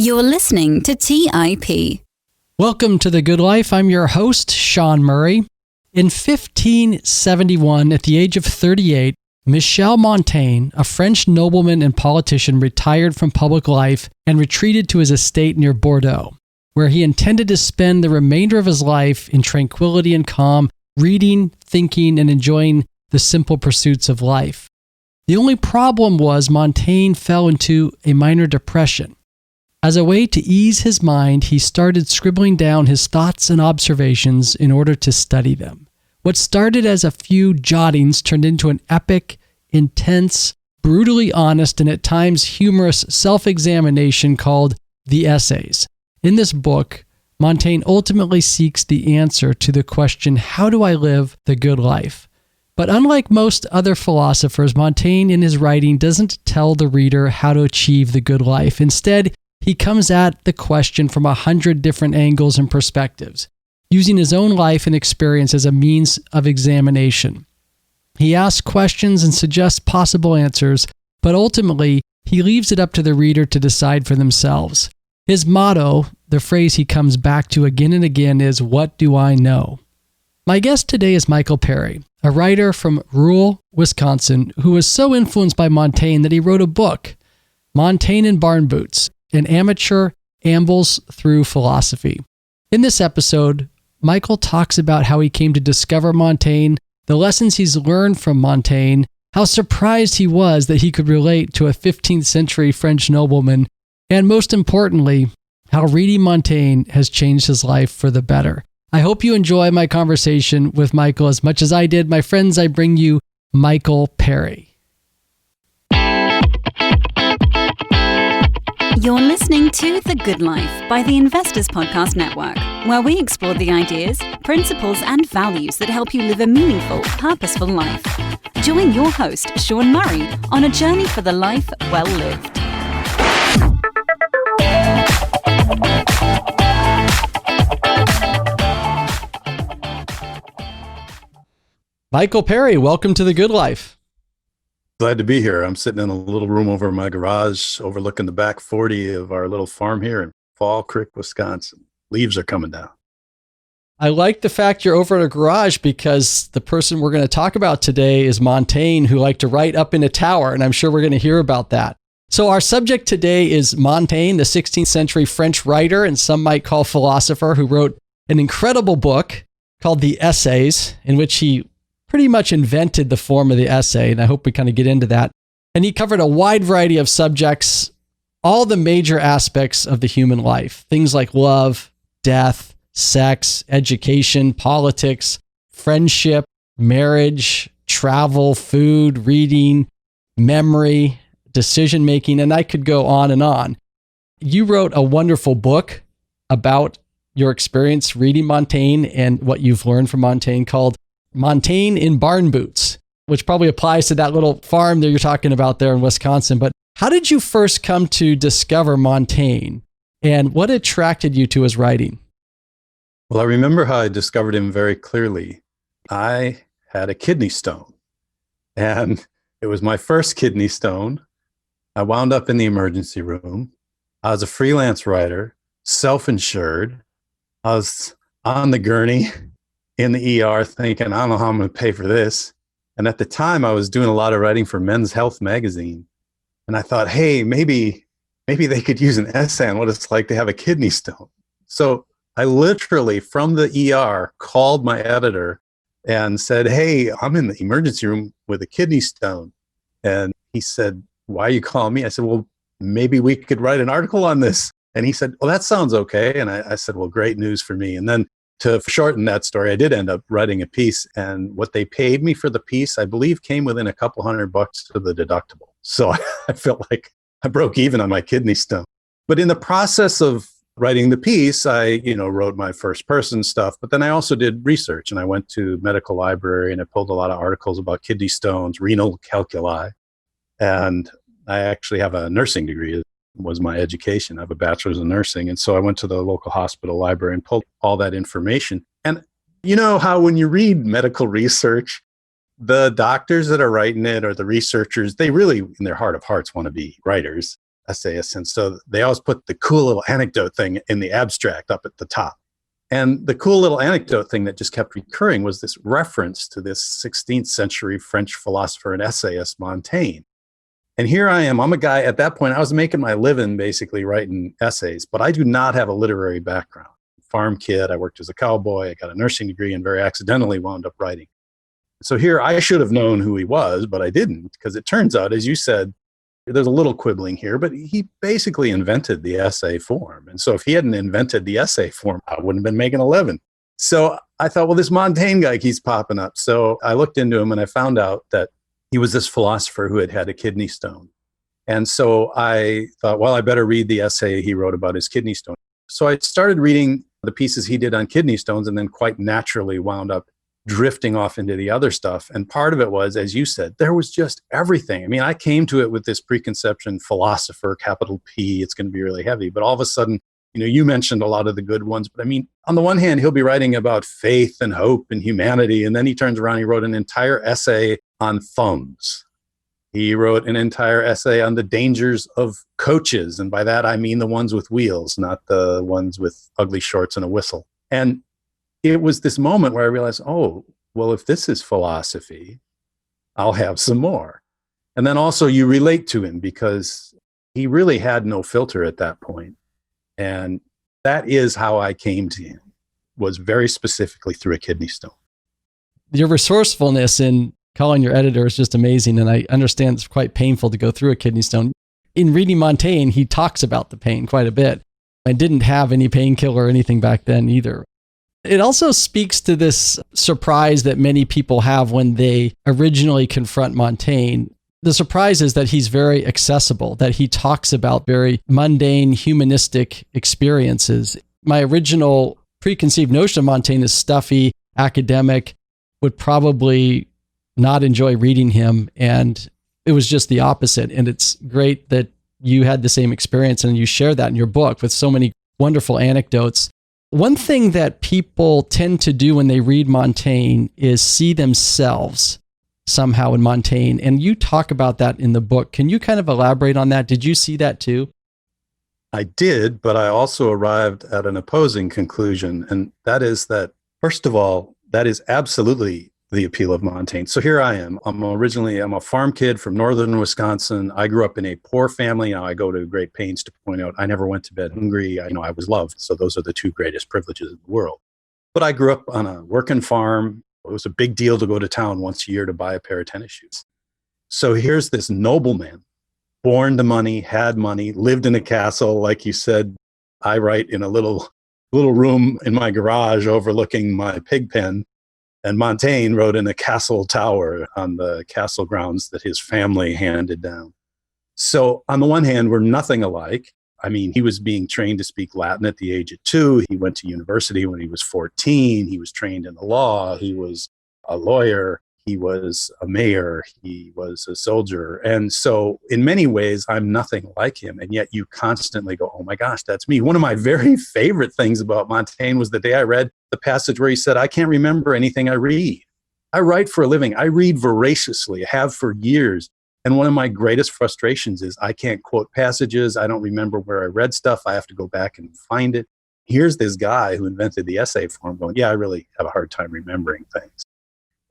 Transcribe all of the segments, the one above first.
You're listening to TIP. Welcome to The Good Life. I'm your host, Sean Murray. In 1571, at the age of 38, Michel Montaigne, a French nobleman and politician, retired from public life and retreated to his estate near Bordeaux, where he intended to spend the remainder of his life in tranquility and calm, reading, thinking, and enjoying the simple pursuits of life. The only problem was Montaigne fell into a minor depression. As a way to ease his mind, he started scribbling down his thoughts and observations in order to study them. What started as a few jottings turned into an epic, intense, brutally honest, and at times humorous self-examination called The Essays. In this book, Montaigne ultimately seeks the answer to the question, how do I live the good life? But unlike most other philosophers, Montaigne in his writing doesn't tell the reader how to achieve the good life. Instead, he comes at the question from 100 different angles and perspectives, using his own life and experience as a means of examination. He asks questions and suggests possible answers, but ultimately, he leaves it up to the reader to decide for themselves. His motto, the phrase he comes back to again and again, is, "What do I know?" My guest today is Michael Perry, a writer from rural Wisconsin who was so influenced by Montaigne that he wrote a book, Montaigne in Barn Boots, an Amateur Ambles through Philosophy. In this episode, Michael talks about how he came to discover Montaigne, the lessons he's learned from Montaigne, how surprised he was that he could relate to a 15th century French nobleman, and most importantly, how reading Montaigne has changed his life for the better. I hope you enjoy my conversation with Michael as much as I did. My friends, I bring you Michael Perry. You're listening to The Good Life by the Investors Podcast Network, where we explore the ideas, principles, and values that help you live a meaningful, purposeful life. Join your host, Sean Murray, on a journey for the life well lived. Michael Perry, welcome to The Good Life. Glad to be here. I'm sitting in a little room over my garage overlooking the back 40 of our little farm here in Fall Creek, Wisconsin. Leaves are coming down. I like the fact you're over at a garage because the person we're going to talk about today is Montaigne, who liked to write up in a tower, and I'm sure we're going to hear about that. So our subject today is Montaigne, the 16th century French writer, and some might call philosopher, who wrote an incredible book called The Essays, in which he pretty much invented the form of the essay, and I hope we kind of get into that. And he covered a wide variety of subjects, all the major aspects of the human life, things like love, death, sex, education, politics, friendship, marriage, travel, food, reading, memory, decision-making, and I could go on and on. You wrote a wonderful book about your experience reading Montaigne and what you've learned from Montaigne called Montaigne in Barn Boots, which probably applies to that little farm that you're talking about there in Wisconsin. But how did you first come to discover Montaigne, and what attracted you to his writing? Well, I remember how I discovered him very clearly. I had a kidney stone, and it was my first kidney stone. I wound up in the emergency room. I was a freelance writer, self-insured. I was on the gurney in the ER thinking, I don't know how I'm going to pay for this. And at the time, I was doing a lot of writing for Men's Health magazine. And I thought, hey, maybe they could use an essay on what it's like to have a kidney stone. So I literally, from the ER, called my editor and said, hey, I'm in the emergency room with a kidney stone. And he said, why are you calling me? I said, well, maybe we could write an article on this. And he said, well, that sounds okay. And I said, well, great news for me. And then to shorten that story, I did end up writing a piece, and what they paid me for the piece, I believe, came within a couple $100 to the deductible. So I felt like I broke even on my kidney stone. But in the process of writing the piece, I, wrote my first person stuff, but then I also did research, and I went to medical library and I pulled a lot of articles about kidney stones, renal calculi, and I actually have a nursing degree. Was my education. I have a bachelor's in nursing. And so I went to the local hospital library and pulled all that information. And you know how when you read medical research, the doctors that are writing it or the researchers, they really, in their heart of hearts, want to be writers. essayists. And so they always put the cool little anecdote thing in the abstract up at the top. And the cool little anecdote thing that just kept recurring was this reference to this 16th century French philosopher and essayist, Montaigne. And here I am. I'm a guy at that point, I was making my living basically writing essays, but I do not have a literary background. Farm kid, I worked as a cowboy, I got a nursing degree and very accidentally wound up writing. So here I should have known who he was, but I didn't, because it turns out, as you said, there's a little quibbling here, but he basically invented the essay form. And so if he hadn't invented the essay form, I wouldn't have been making a living. So I thought, well, this Montaigne guy keeps popping up. So I looked into him and I found out that he was this philosopher who had had a kidney stone. And so I thought, well, I better read the essay he wrote about his kidney stone. So I started reading the pieces he did on kidney stones and then quite naturally wound up drifting off into the other stuff. And part of it was, as you said, there was just everything. I mean, I came to it with this preconception, philosopher, capital P, it's going to be really heavy. But all of a sudden, you mentioned a lot of the good ones. But I mean, on the one hand, he'll be writing about faith and hope and humanity. And then he turns around, he wrote an entire essay on thumbs. He wrote an entire essay on the dangers of coaches. And by that, I mean the ones with wheels, not the ones with ugly shorts and a whistle. And it was this moment where I realized, oh, well, if this is philosophy, I'll have some more. And then also you relate to him because he really had no filter at that point. And that is how I came to him, was very specifically through a kidney stone. Your resourcefulness in calling your editor is just amazing. And I understand it's quite painful to go through a kidney stone. In reading Montaigne, he talks about the pain quite a bit. I didn't have any painkiller or anything back then either. It also speaks to this surprise that many people have when they originally confront Montaigne. The surprise is that he's very accessible, that he talks about very mundane, humanistic experiences. My original preconceived notion of Montaigne is stuffy, academic, would probably not enjoy reading him. And it was just the opposite. And it's great that you had the same experience and you share that in your book with so many wonderful anecdotes. One thing that people tend to do when they read Montaigne is see themselves somehow in Montaigne. And you talk about that in the book. Can you kind of elaborate on that? Did you see that too? I did, but I also arrived at an opposing conclusion. And that is that, first of all, that is absolutely the appeal of Montaigne. So here I am. I'm a farm kid from northern Wisconsin. I grew up in a poor family. Now I go to great pains to point out I never went to bed hungry. I was loved. So those are the two greatest privileges in the world. But I grew up on a working farm. It was a big deal to go to town once a year to buy a pair of tennis shoes. So here's this nobleman, born to money, had money, lived in a castle. Like you said, I write in a little room in my garage overlooking my pig pen. And Montaigne wrote in a castle tower on the castle grounds that his family handed down. So on the one hand, we're nothing alike. I mean, he was being trained to speak Latin at the age of 2. He went to university when he was 14. He was trained in the law. He was a lawyer. He was a mayor. He was a soldier. And so in many ways, I'm nothing like him. And yet you constantly go, oh my gosh, that's me. One of my very favorite things about Montaigne was the day I read the passage where he said, I can't remember anything I read. I write for a living. I read voraciously. I have for years. And one of my greatest frustrations is I can't quote passages. I don't remember where I read stuff. I have to go back and find it. Here's this guy who invented the essay form going, yeah, I really have a hard time remembering things.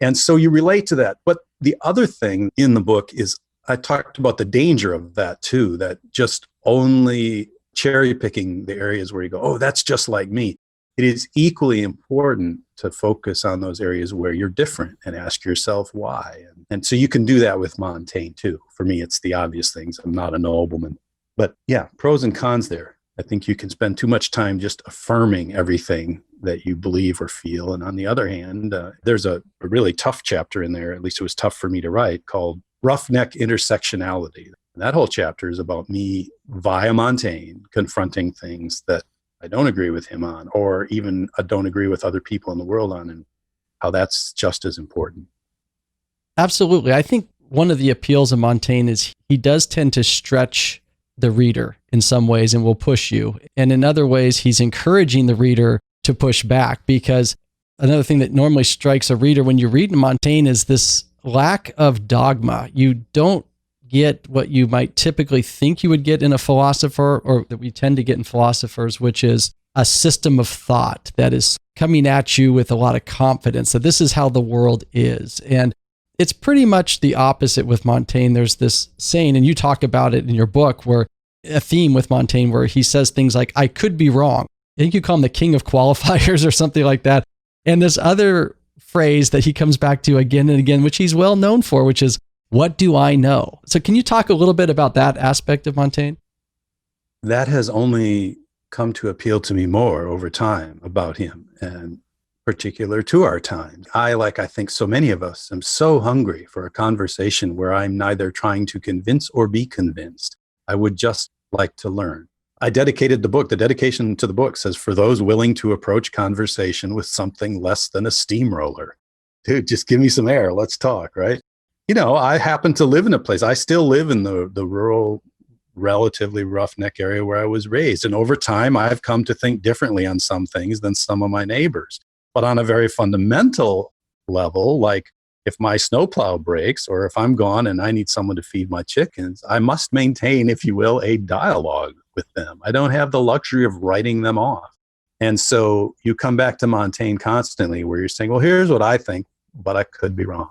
And so you relate to that. But the other thing in the book is I talked about the danger of that too, that just only cherry picking the areas where you go, oh, that's just like me. It is equally important to focus on those areas where you're different and ask yourself why. And so you can do that with Montaigne too. For me, it's the obvious things. I'm not a nobleman. But yeah, pros and cons there. I think you can spend too much time just affirming everything that you believe or feel. And on the other hand, there's a really tough chapter in there, at least it was tough for me to write, called Roughneck Intersectionality. And that whole chapter is about me via Montaigne confronting things that I don't agree with him on, or even I don't agree with other people in the world on, and how that's just as important. Absolutely. I think one of the appeals of Montaigne is he does tend to stretch the reader in some ways and will push you. And in other ways, he's encouraging the reader to push back, because another thing that normally strikes a reader when you read Montaigne is this lack of dogma. You don't get what you might typically think you would get in a philosopher, or that we tend to get in philosophers, which is a system of thought that is coming at you with a lot of confidence that this is how the world is. And it's pretty much the opposite with Montaigne. There's this saying, and you talk about it in your book, where a theme with Montaigne where he says things like, I could be wrong. I think you call him the king of qualifiers or something like that. And this other phrase that he comes back to again and again, which he's well known for, which is, what do I know? So can you talk a little bit about that aspect of Montaigne? That has only come to appeal to me more over time about him, and particular to our time. Like I think so many of us, am so hungry for a conversation where I'm neither trying to convince or be convinced. I would just like to learn. I dedicated the book. The dedication to the book says, for those willing to approach conversation with something less than a steamroller. Dude, just give me some air. Let's talk, right? I happen to live in a place. I still live in the rural, relatively roughneck area where I was raised. And over time, I've come to think differently on some things than some of my neighbors. But on a very fundamental level, like if my snowplow breaks or if I'm gone and I need someone to feed my chickens, I must maintain, if you will, a dialogue with them. I don't have the luxury of writing them off. And so you come back to Montaigne constantly where you're saying, well, here's what I think, but I could be wrong.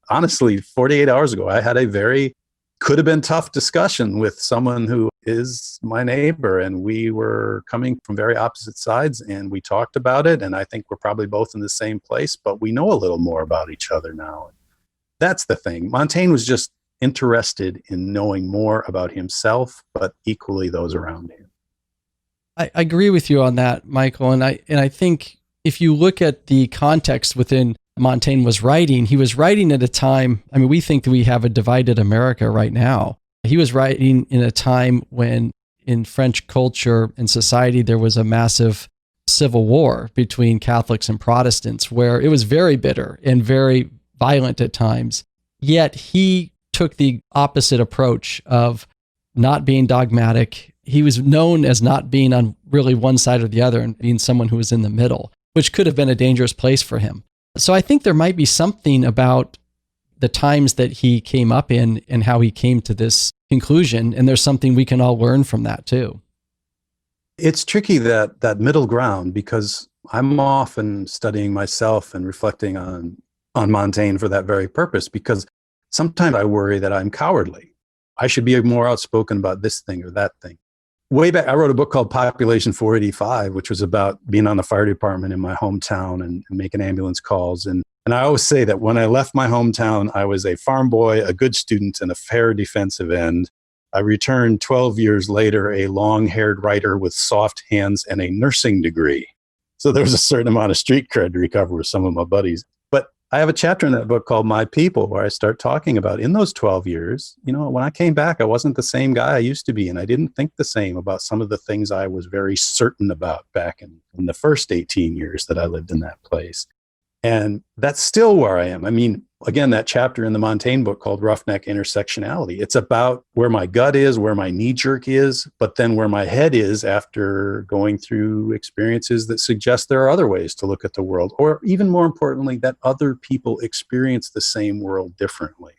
Honestly, 48 hours ago, I had a could have been tough discussion with someone who is my neighbor, and we were coming from very opposite sides, and we talked about it, and I think we're probably both in the same place, but we know a little more about each other now. That's the thing. Montaigne was just interested in knowing more about himself, but equally those around him. I agree with you on that, Michael, and I think if you look at the context within Montaigne was writing, he was writing at a time, we think that we have a divided America right now. He was writing in a time when in French culture and society, there was a massive civil war between Catholics and Protestants, where it was very bitter and very violent at times. Yet he took the opposite approach of not being dogmatic. He was known as not being on really one side or the other and being someone who was in the middle, which could have been a dangerous place for him. So I think there might be something about the times that he came up in and how he came to this conclusion. And there's something we can all learn from that too. It's tricky, that middle ground, because I'm often studying myself and reflecting on Montaigne for that very purpose, because sometimes I worry that I'm cowardly. I should be more outspoken about this thing or that thing. Way back, I wrote a book called Population 485, which was about being on the fire department in my hometown and making ambulance calls. And I always say that when I left my hometown, I was a farm boy, a good student, and a fair defensive end. I returned 12 years later, a long-haired writer with soft hands and a nursing degree. So there was a certain amount of street cred to recover with some of my buddies. But I have a chapter in that book called My People, where I start talking about in those 12 years, when I came back, I wasn't the same guy I used to be. And I didn't think the same about some of the things I was very certain about back in the first 18 years that I lived in that place. And that's still where I am. Again, that chapter in the Montaigne book called Roughneck Intersectionality, it's about where my gut is, where my knee jerk is, but then where my head is after going through experiences that suggest there are other ways to look at the world, or even more importantly, that other people experience the same world differently.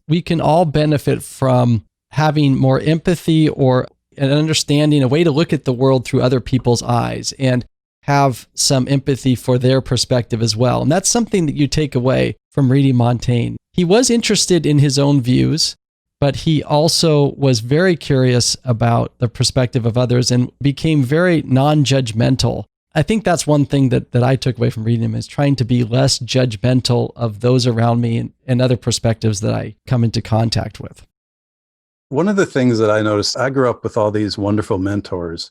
We can all benefit from having more empathy or an understanding, a way to look at the world through other people's eyes, and have some empathy for their perspective as well. And that's something that you take away from reading Montaigne. He was interested in his own views, but he also was very curious about the perspective of others and became very non-judgmental. I think that's one thing that I took away from reading him, is trying to be less judgmental of those around me and other perspectives that I come into contact with. One of the things that I noticed, I grew up with all these wonderful mentors.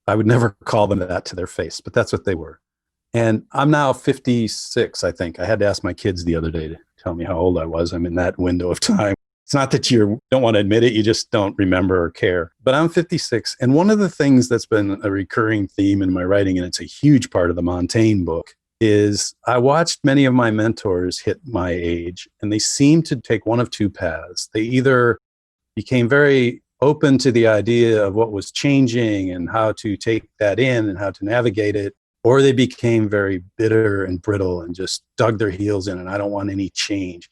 I would never call them that to their face, but that's what they were. And I'm now 56, I think. I had to ask my kids the other day to tell me how old I was. I'm in that window of time. It's not that you don't want to admit it, you just don't remember or care. But I'm 56. And one of the things that's been a recurring theme in my writing, and it's a huge part of the Montaigne book, is I watched many of my mentors hit my age, and they seemed to take one of two paths. They either became very open to the idea of what was changing and how to take that in and how to navigate it, or they became very bitter and brittle and just dug their heels in, and I don't want any change.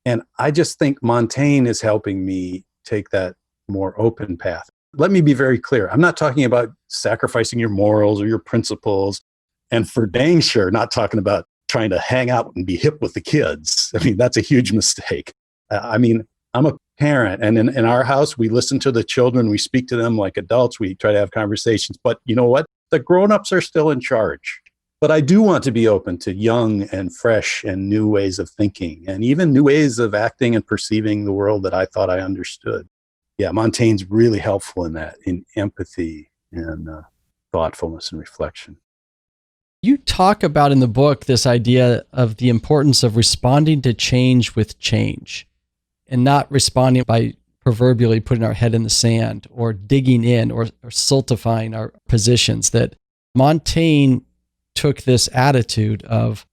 And I just think Montaigne is helping me take that more open path. Let me be very clear. I'm not talking about sacrificing your morals or your principles. And for dang sure, not talking about trying to hang out and be hip with the kids. I mean, that's a huge mistake. I mean, I'm a parent, and in our house, we listen to the children. We speak to them like adults. We try to have conversations. But you know what? The grown-ups are still in charge. But I do want to be open to young and fresh and new ways of thinking, and even new ways of acting and perceiving the world that I thought I understood. Yeah, Montaigne's really helpful in that, in empathy and thoughtfulness and reflection. You talk about in the book this idea of the importance of responding to change with change and not responding by proverbially putting our head in the sand or digging in or stultifying our positions. That Montaigne took this attitude of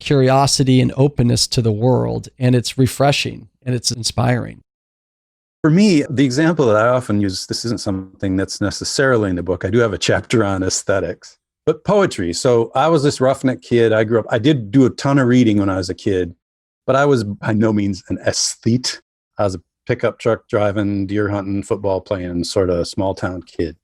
curiosity and openness to the world, and it's refreshing and it's inspiring. For me, the example that I often use, this isn't something that's necessarily in the book. I do have a chapter on aesthetics, but poetry. So I was this roughneck kid. I did do a ton of reading when I was a kid, but I was by no means an aesthete. I was a pickup truck driving, deer hunting, football playing sort of small town kid.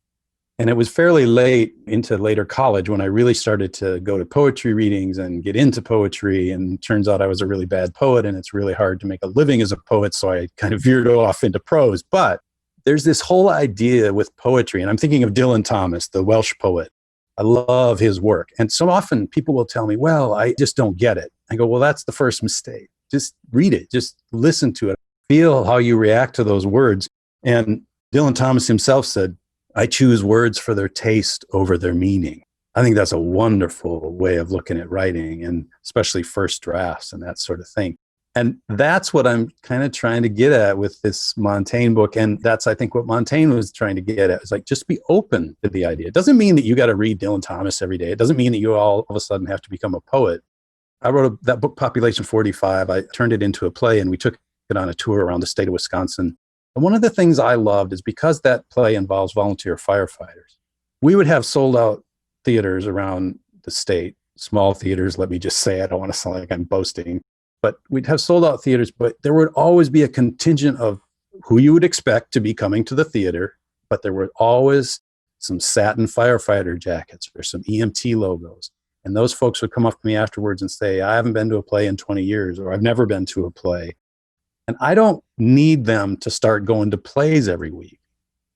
And it was fairly late into later college when I really started to go to poetry readings and get into poetry. And it turns out I was a really bad poet, and it's really hard to make a living as a poet. So I kind of veered off into prose. But there's this whole idea with poetry, and I'm thinking of Dylan Thomas, the Welsh poet. I love his work. And so often people will tell me, well, I just don't get it. I go, well, that's the first mistake. Just read it. Just listen to it. Feel how you react to those words. And Dylan Thomas himself said, I choose words for their taste over their meaning. I think that's a wonderful way of looking at writing, and especially first drafts and that sort of thing. And that's what I'm kind of trying to get at with this Montaigne book. And that's, I think, what Montaigne was trying to get at. Is like, just be open to the idea. It doesn't mean that you got to read Dylan Thomas every day. It doesn't mean that you all of a sudden have to become a poet. I wrote that book, Population 45. I turned it into a play, and we took it on a tour around the state of Wisconsin. And one of the things I loved is because that play involves volunteer firefighters, we would have sold out theaters around the state, small theaters, let me just say. I don't want to sound like I'm boasting, but we'd have sold out theaters, but there would always be a contingent of who you would expect to be coming to the theater, but there were always some satin firefighter jackets or some EMT logos. And those folks would come up to me afterwards and say, I haven't been to a play in 20 years, or I've never been to a play. And I don't need them to start going to plays every week.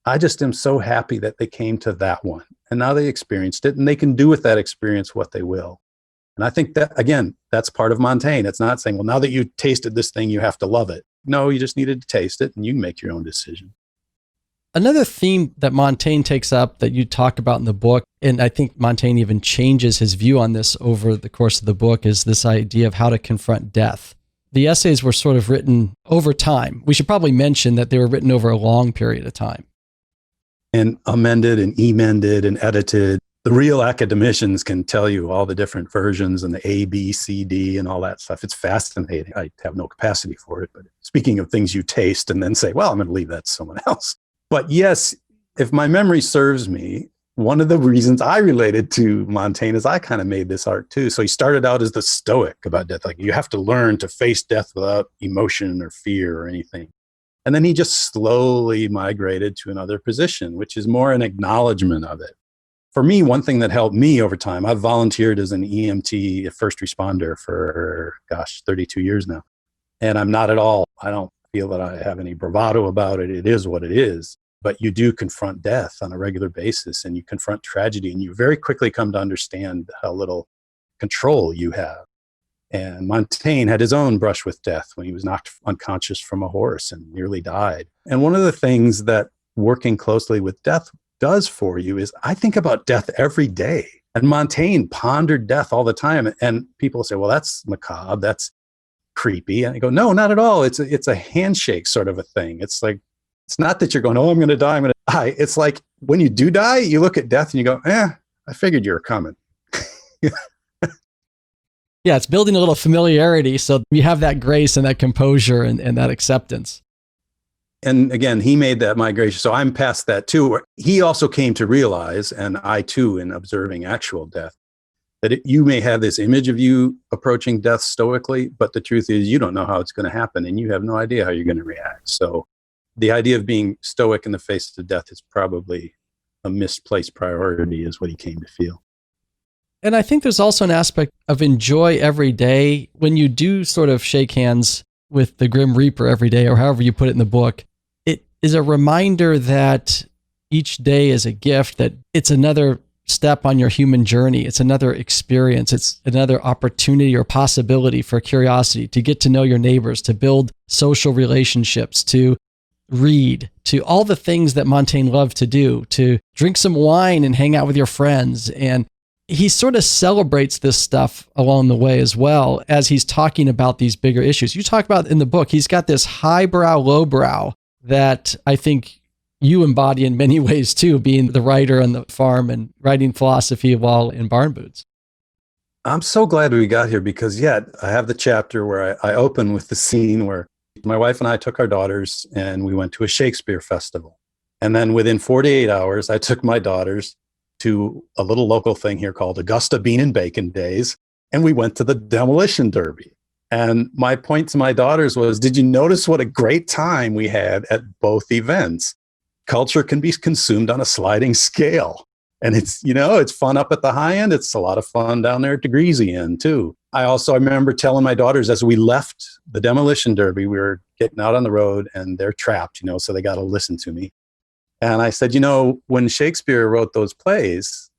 I just am so happy that they came to that one. And now they experienced it, and they can do with that experience what they will. And I think that, again, that's part of Montaigne. It's not saying, well, now that you tasted this thing, you have to love it. No, you just needed to taste it, and you can make your own decision. Another theme that Montaigne takes up that you talk about in the book, and I think Montaigne even changes his view on this over the course of the book, is this idea of how to confront death. The essays were sort of written over time. We should probably mention that they were written over a long period of time. And amended and emended and edited. The real academicians can tell you all the different versions and the A, B, C, D and all that stuff. It's fascinating. I have no capacity for it. But speaking of things you taste and then say, well, I'm going to leave that to someone else. But yes, if my memory serves me, one of the reasons I related to Montaigne is I kind of made this art too. So he started out as the stoic about death. Like, you have to learn to face death without emotion or fear or anything. And then he just slowly migrated to another position, which is more an acknowledgement of it. For me, one thing that helped me over time, I've volunteered as an EMT, a first responder for, 32 years now. And I'm not at all, I don't feel that I have any bravado about it. It is what it is. But you do confront death on a regular basis, and you confront tragedy, and you very quickly come to understand how little control you have. And Montaigne had his own brush with death when he was knocked unconscious from a horse and nearly died. And one of the things that working closely with death does for you is, I think about death every day. And Montaigne pondered death all the time. And people say, well, that's macabre, that's creepy. And I go, no, not at all. It's a handshake sort of a thing. It's like, it's not that you're going, oh, I'm going to die, I'm going to die. It's like, when you do die, you look at death and you go, I figured you were coming. Yeah, it's building a little familiarity so you have that grace and that composure and that acceptance. And again, he made that migration. So I'm past that too. He also came to realize, and I too, in observing actual death, You may have this image of you approaching death stoically, but the truth is you don't know how it's going to happen and you have no idea how you're going to react. So the idea of being stoic in the face of death is probably a misplaced priority, is what he came to feel. And I think there's also an aspect of enjoy every day. When you do sort of shake hands with the Grim Reaper every day, or however you put it in the book, it is a reminder that each day is a gift, that it's another step on your human journey. It's another experience. It's another opportunity or possibility for curiosity, to get to know your neighbors, to build social relationships, to read, to all the things that Montaigne loved to do, to drink some wine and hang out with your friends. And he sort of celebrates this stuff along the way as well as he's talking about these bigger issues. You talk about in the book, he's got this highbrow, lowbrow that I think you embody in many ways too, being the writer on the farm and writing philosophy while in barn boots. I'm so glad we got here, because I have the chapter where I open with the scene where my wife and I took our daughters and we went to a Shakespeare festival. And then within 48 hours, I took my daughters to a little local thing here called Augusta Bean and Bacon Days. And we went to the Demolition Derby. And my point to my daughters was, did you notice what a great time we had at both events? Culture can be consumed on a sliding scale. And it's fun up at the high end. It's a lot of fun down there at the greasy end too. I remember telling my daughters as we left the Demolition Derby, we were getting out on the road and they're trapped, so they got to listen to me. And I said, when Shakespeare wrote those plays,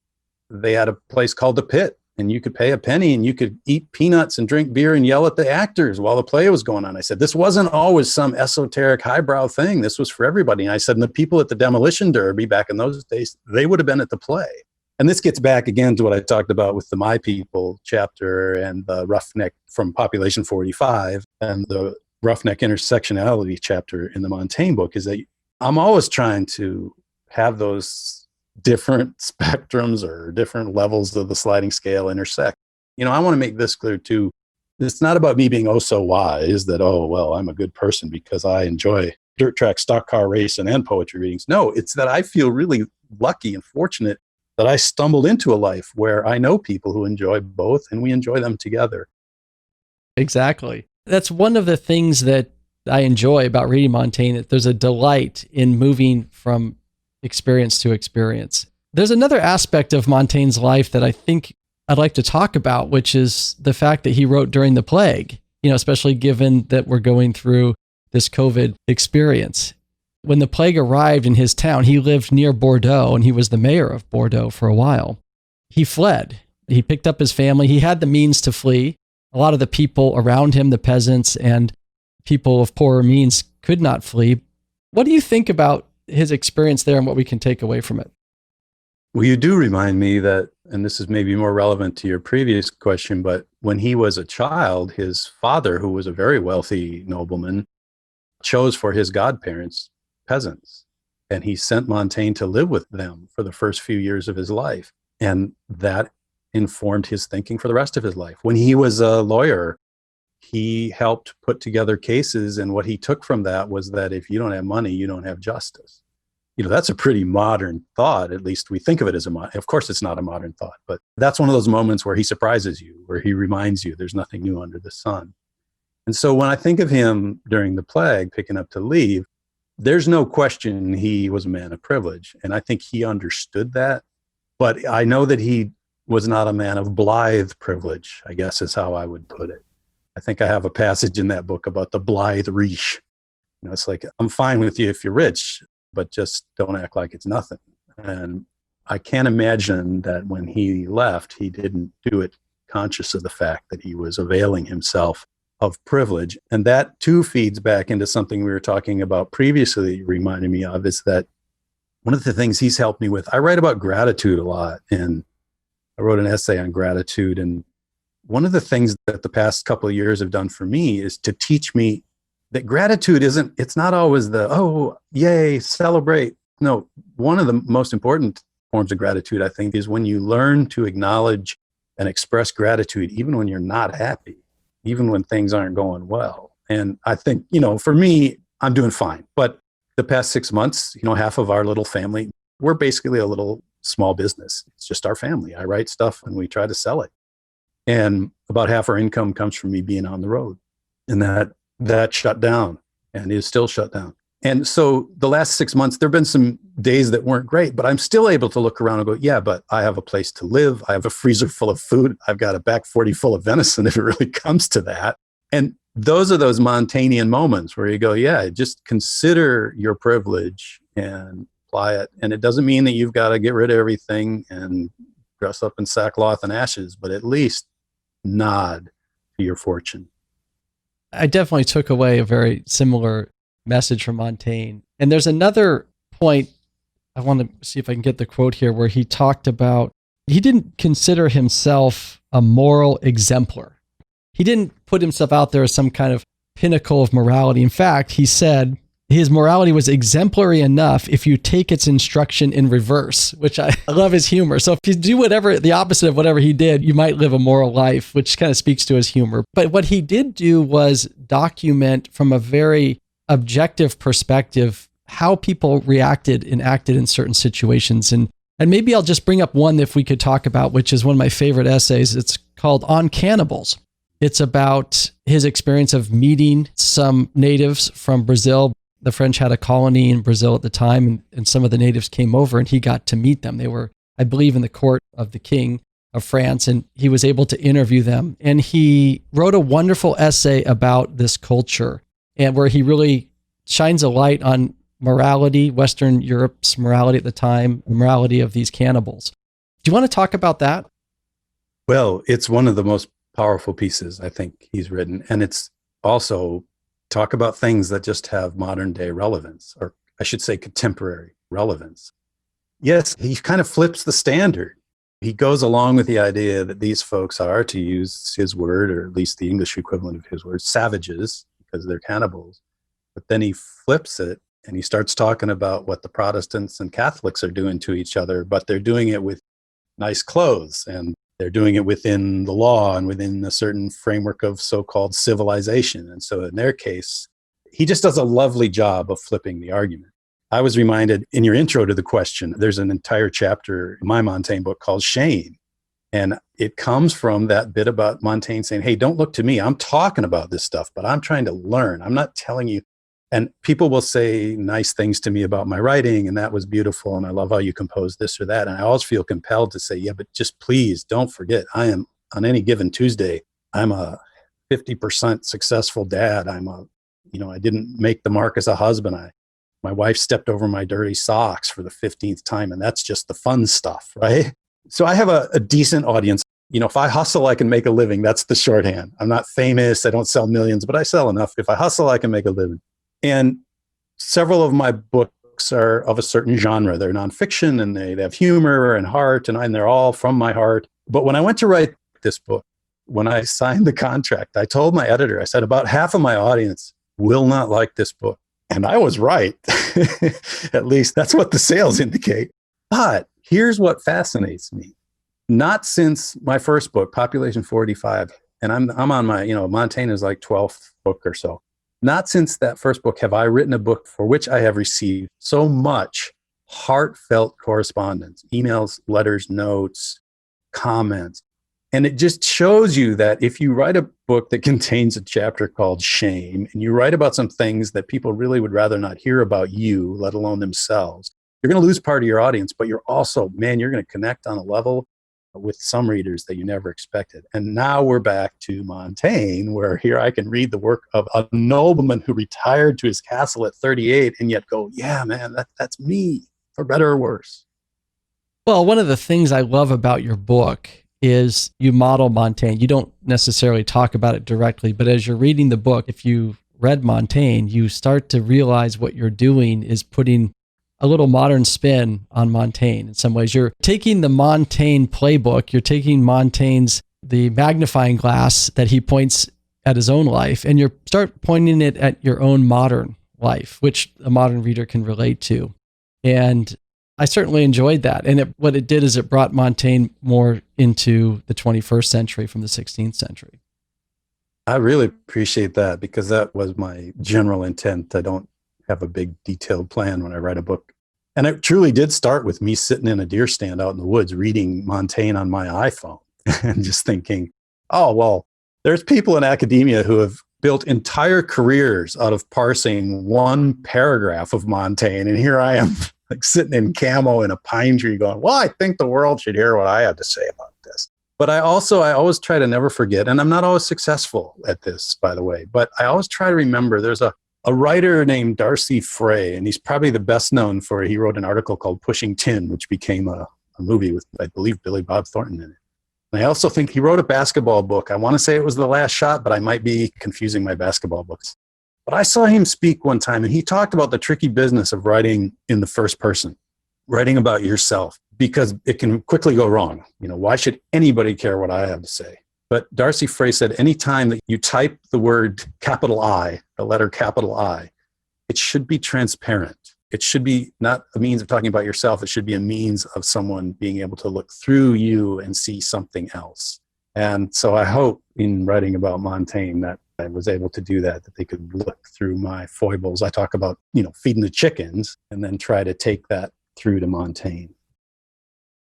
they had a place called the Pit, and you could pay a penny and you could eat peanuts and drink beer and yell at the actors while the play was going on. I said, this wasn't always some esoteric highbrow thing. This was for everybody. And I said, and the people at the Demolition Derby back in those days, they would have been at the play. And this gets back again to what I talked about with the My People chapter and the Roughneck from Population 45 and the Roughneck intersectionality chapter in the Montaigne book, is that I'm always trying to have those different spectrums or different levels of the sliding scale intersect. I want to make this clear too. It's not about me being so wise that, I'm a good person because I enjoy dirt track, stock car racing, and poetry readings. No, it's that I feel really lucky and fortunate that I stumbled into a life where I know people who enjoy both and we enjoy them together. Exactly. That's one of the things that I enjoy about reading Montaigne, that there's a delight in moving from experience to experience. There's another aspect of Montaigne's life that I think I'd like to talk about, which is the fact that he wrote during the plague, especially given that we're going through this COVID experience. When the plague arrived in his town, he lived near Bordeaux and he was the mayor of Bordeaux for a while. He fled. He picked up his family. He had the means to flee. A lot of the people around him, the peasants and people of poorer means, could not flee. What do you think about his experience there and what we can take away from it? Well, you do remind me that, and this is maybe more relevant to your previous question, but when he was a child, his father, who was a very wealthy nobleman, chose for his godparents peasants. And he sent Montaigne to live with them for the first few years of his life. And that informed his thinking for the rest of his life. When he was a lawyer, he helped put together cases, and what he took from that was that if you don't have money, you don't have justice. That's a pretty modern thought. At least we think of it as of course it's not a modern thought, but that's one of those moments where he surprises you, where he reminds you there's nothing new under the sun. And so when I think of him during the plague, picking up to leave, there's no question he was a man of privilege. And I think he understood that, but I know that he was not a man of blithe privilege, I guess is how I would put it. I think I have a passage in that book about the blithe riche. It's like, I'm fine with you if you're rich, but just don't act like it's nothing. And I can't imagine that when he left, he didn't do it conscious of the fact that he was availing himself of privilege. And that too feeds back into something we were talking about previously, reminded me of, is that one of the things he's helped me with, I write about gratitude a lot, and I wrote an essay on gratitude. And one of the things that the past couple of years have done for me is to teach me that gratitude it's not always yay, celebrate. No, one of the most important forms of gratitude, I think, is when you learn to acknowledge and express gratitude, even when you're not happy, even when things aren't going well. And I think, for me, I'm doing fine. But the past 6 months, half of our little family, we're basically a little small business. It's just our family. I write stuff and we try to sell it. And about half our income comes from me being on the road. And that shut down and is still shut down. And so the last 6 months, there have been some days that weren't great, but I'm still able to look around and go, yeah, but I have a place to live. I have a freezer full of food. I've got a back 40 full of venison if it really comes to that. And those are those Montaignian moments where you go, yeah, just consider your privilege and apply it. And it doesn't mean that you've got to get rid of everything and dress up in sackcloth and ashes, but at least nod to your fortune. I definitely took away a very similar message from Montaigne. And there's another point, I want to see if I can get the quote here, where he talked about, he didn't consider himself a moral exemplar. He didn't put himself out there as some kind of pinnacle of morality. In fact, he said his morality was exemplary enough if you take its instruction in reverse, which I love his humor. So if you do whatever, the opposite of whatever he did, you might live a moral life, which kind of speaks to his humor. But what he did do was document from a very objective perspective how people reacted and acted in certain situations. And maybe I'll just bring up one if we could talk about, which is one of my favorite essays. It's called On Cannibals. It's about his experience of meeting some natives from Brazil. The French had a colony in Brazil at the time, and some of the natives came over and he got to meet them. They were, I believe, in the court of the king of France, and he was able to interview them. And he wrote a wonderful essay about this culture, and where he really shines a light on morality, Western Europe's morality at the time, the morality of these cannibals. Do you want to talk about that? Well, it's one of the most powerful pieces I think he's written. And it's also talk about things that just have modern day relevance, or I should say contemporary relevance. Yes, he kind of flips the standard. He goes along with the idea that these folks are, to use his word, or at least the English equivalent of his word, savages, because they're cannibals. But then he flips it and he starts talking about what the Protestants and Catholics are doing to each other, but they're doing it with nice clothes, and they're doing it within the law and within a certain framework of so-called civilization. And so in their case, he just does a lovely job of flipping the argument. I was reminded in your intro to the question, there's an entire chapter in my Montaigne book called Shame. And it comes from that bit about Montaigne saying, hey, don't look to me. I'm talking about this stuff, but I'm trying to learn. I'm not telling you. And people will say nice things to me about my writing, and that was beautiful, and I love how you composed this or that. And I always feel compelled to say, yeah, but just please don't forget, I am, on any given Tuesday, I'm a 50% successful dad. I didn't make the mark as a husband. My wife stepped over my dirty socks for the 15th time, and that's just the fun stuff, right? So I have a decent audience. If I hustle, I can make a living. That's the shorthand. I'm not famous. I don't sell millions, but I sell enough. If I hustle, I can make a living. And several of my books are of a certain genre. They're nonfiction, and they have humor and heart, and they're all from my heart. But when I went to write this book, when I signed the contract, I told my editor, I said, about half of my audience will not like this book. And I was right. At least that's what the sales indicate. But here's what fascinates me. Not since my first book, Population 45, and I'm on my, Montaigne is like 12th book or so. Not since that first book have I written a book for which I have received so much heartfelt correspondence, emails, letters, notes, comments. And it just shows you that if you write a book that contains a chapter called Shame, and you write about some things that people really would rather not hear about you, let alone themselves, you're going to lose part of your audience, but you're also, you're going to connect on a level with some readers that you never expected. And now we're back to Montaigne, where here I can read the work of a nobleman who retired to his castle at 38 and yet go, yeah, man, that's me, for better or worse. Well, one of the things I love about your book is you model Montaigne. You don't necessarily talk about it directly, but as you're reading the book, if you read Montaigne, you start to realize what you're doing is putting a little modern spin on Montaigne. In some ways, you're taking the Montaigne playbook, you're taking Montaigne's, the magnifying glass that he points at his own life, and you start pointing it at your own modern life, which a modern reader can relate to. And I certainly enjoyed that. And what it did is it brought Montaigne more into the 21st century from the 16th century. I really appreciate that, because that was my general intent. I don't have a big detailed plan when I write a book. And it truly did start with me sitting in a deer stand out in the woods reading Montaigne on my iPhone and just thinking, oh, well, there's people in academia who have built entire careers out of parsing one paragraph of Montaigne. And here I am like sitting in camo in a pine tree going, well, I think the world should hear what I have to say about this. But I always try to never forget, and I'm not always successful at this, by the way, but I always try to remember there's a writer named Darcy Frey, and he's probably the best known for, he wrote an article called Pushing Tin, which became a movie with, I believe, Billy Bob Thornton in it. And I also think he wrote a basketball book. I want to say it was The Last Shot, but I might be confusing my basketball books. But I saw him speak one time, and he talked about the tricky business of writing in the first person, writing about yourself, because it can quickly go wrong. You know, why should anybody care what I have to say? But Darcy Frey said, anytime that you type the word capital I, the letter capital I, it should be transparent. It should be not a means of talking about yourself. It should be a means of someone being able to look through you and see something else. And so I hope in writing about Montaigne that I was able to do that they could look through my foibles. I talk about, feeding the chickens and then try to take that through to Montaigne.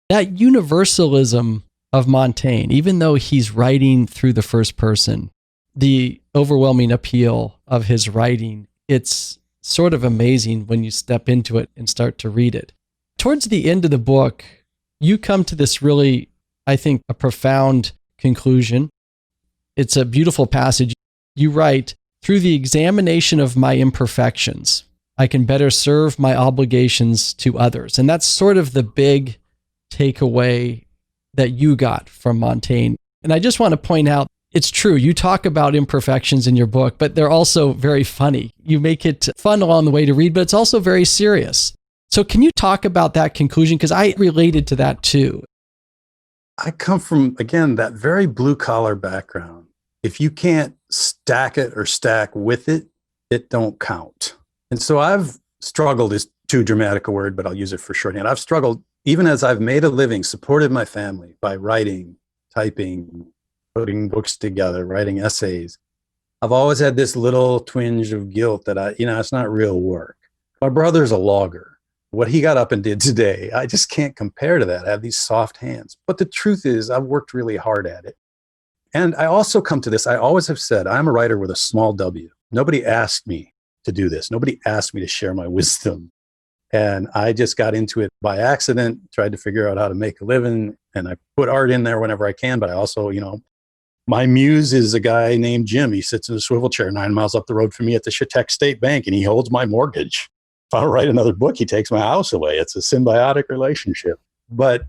That universalism of Montaigne, even though he's writing through the first person, the overwhelming appeal of his writing, it's sort of amazing when you step into it and start to read it. Towards the end of the book, you come to this really, I think, a profound conclusion. It's a beautiful passage. You write, through the examination of my imperfections, I can better serve my obligations to others. And that's sort of the big takeaway that you got from Montaigne. And I just want to point out, it's true, you talk about imperfections in your book, but they're also very funny. You make it fun along the way to read, but it's also very serious. So can you talk about that conclusion? Because I related to that too. I come from, again, that very blue-collar background. If you can't stack it or stack with it, it don't count. And so I've struggled, is too dramatic a word, but I'll use it for shorthand. I've struggled, even as I've made a living, supported my family by writing, typing, putting books together, writing essays. I've always had this little twinge of guilt that it's not real work. My brother's a logger. What he got up and did today, I just can't compare to that. I have these soft hands. But the truth is, I've worked really hard at it. And I also come to this, I always have said, I'm a writer with a small W. Nobody asked me to do this. Nobody asked me to share my wisdom. And I just got into it by accident, tried to figure out how to make a living. And I put art in there whenever I can. But I also, my muse is a guy named Jim. He sits in a swivel chair 9 miles up the road from me at the Chautauqua State Bank, and he holds my mortgage. If I don't write another book, he takes my house away. It's a symbiotic relationship. But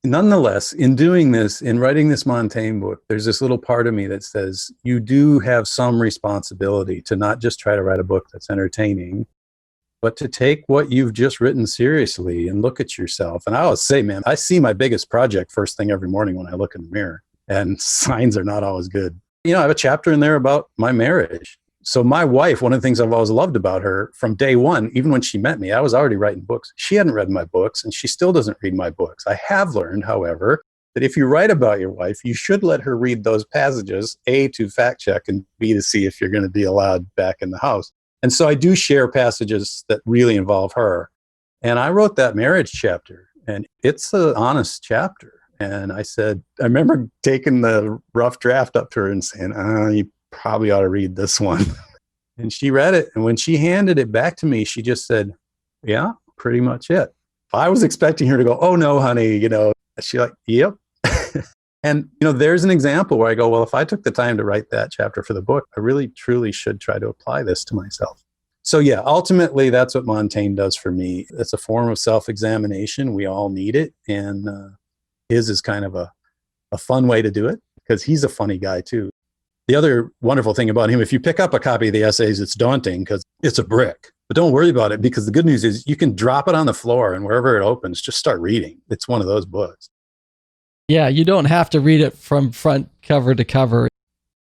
nonetheless, in doing this, in writing this Montaigne book, there's this little part of me that says, you do have some responsibility to not just try to write a book that's entertaining, but to take what you've just written seriously and look at yourself. And I always say, man, I see my biggest project first thing every morning when I look in the mirror. And signs are not always good. I have a chapter in there about my marriage. So my wife, one of the things I've always loved about her from day one, even when she met me, I was already writing books. She hadn't read my books, and she still doesn't read my books. I have learned, however, that if you write about your wife, you should let her read those passages, A, to fact check, and B, to see if you're going to be allowed back in the house. And so I do share passages that really involve her. And I wrote that marriage chapter, and it's an honest chapter. And I remember taking the rough draft up to her and saying, you probably ought to read this one. And she read it. And when she handed it back to me, she just said, yeah, pretty much it. I was expecting her to go, oh no, honey, she's like, yep. And, there's an example where I go, well, if I took the time to write that chapter for the book, I really, truly should try to apply this to myself. So yeah, ultimately, that's what Montaigne does for me. It's a form of self-examination. We all need it. And, his is kind of a fun way to do it because he's a funny guy too. The other wonderful thing about him, if you pick up a copy of the essays, it's daunting because it's a brick. But don't worry about it because the good news is you can drop it on the floor and wherever it opens, just start reading. It's one of those books. Yeah, you don't have to read it from front cover to cover.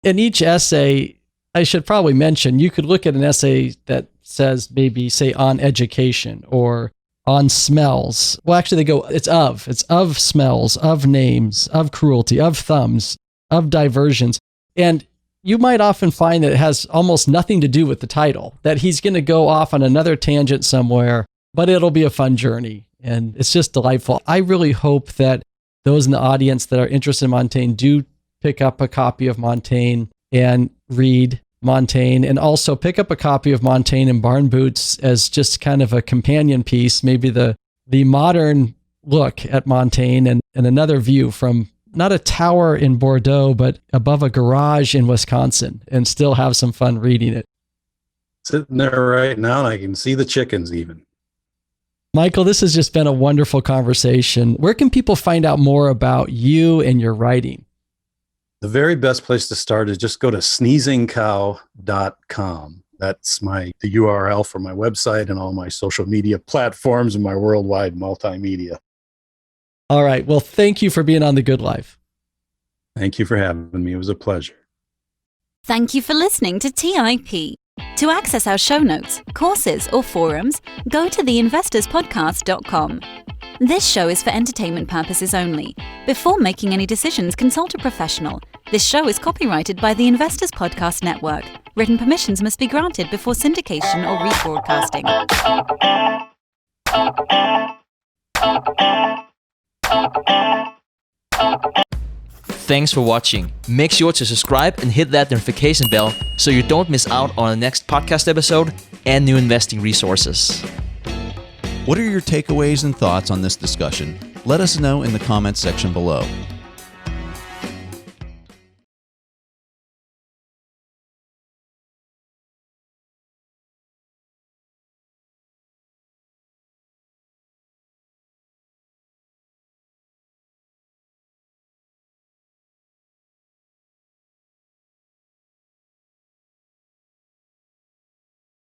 In each essay, I should probably mention, you could look at an essay that says maybe, say, on education or on smells. Well, actually, they go, it's of smells, of names, of cruelty, of thumbs, of diversions. And you might often find that it has almost nothing to do with the title, that he's going to go off on another tangent somewhere but it'll be a fun journey. And it's just delightful. I really hope that those in the audience that are interested in Montaigne do pick up a copy of Montaigne and read Montaigne, and also pick up a copy of Montaigne and Barn Boots as just kind of a companion piece, maybe the modern look at Montaigne and another view from not a tower in Bordeaux, but above a garage in Wisconsin, and still have some fun reading it. Sitting there right now, and I can see the chickens even. Michael, this has just been a wonderful conversation. Where can people find out more about you and your writing? The very best place to start is just go to sneezingcow.com. That's the URL for my website and all my social media platforms and my worldwide multimedia. All right. Well, thank you for being on The Good Life. Thank you for having me. It was a pleasure. Thank you for listening to TIP. To access our show notes, courses, or forums, go to theinvestorspodcast.com. This show is for entertainment purposes only. Before making any decisions, consult a professional. This show is copyrighted by the Investors Podcast Network. Written permissions must be granted before syndication or rebroadcasting. Thanks for watching. Make sure to subscribe and hit that notification bell so you don't miss out on the next podcast episode and new investing resources. What are your takeaways and thoughts on this discussion? Let us know in the comments section below.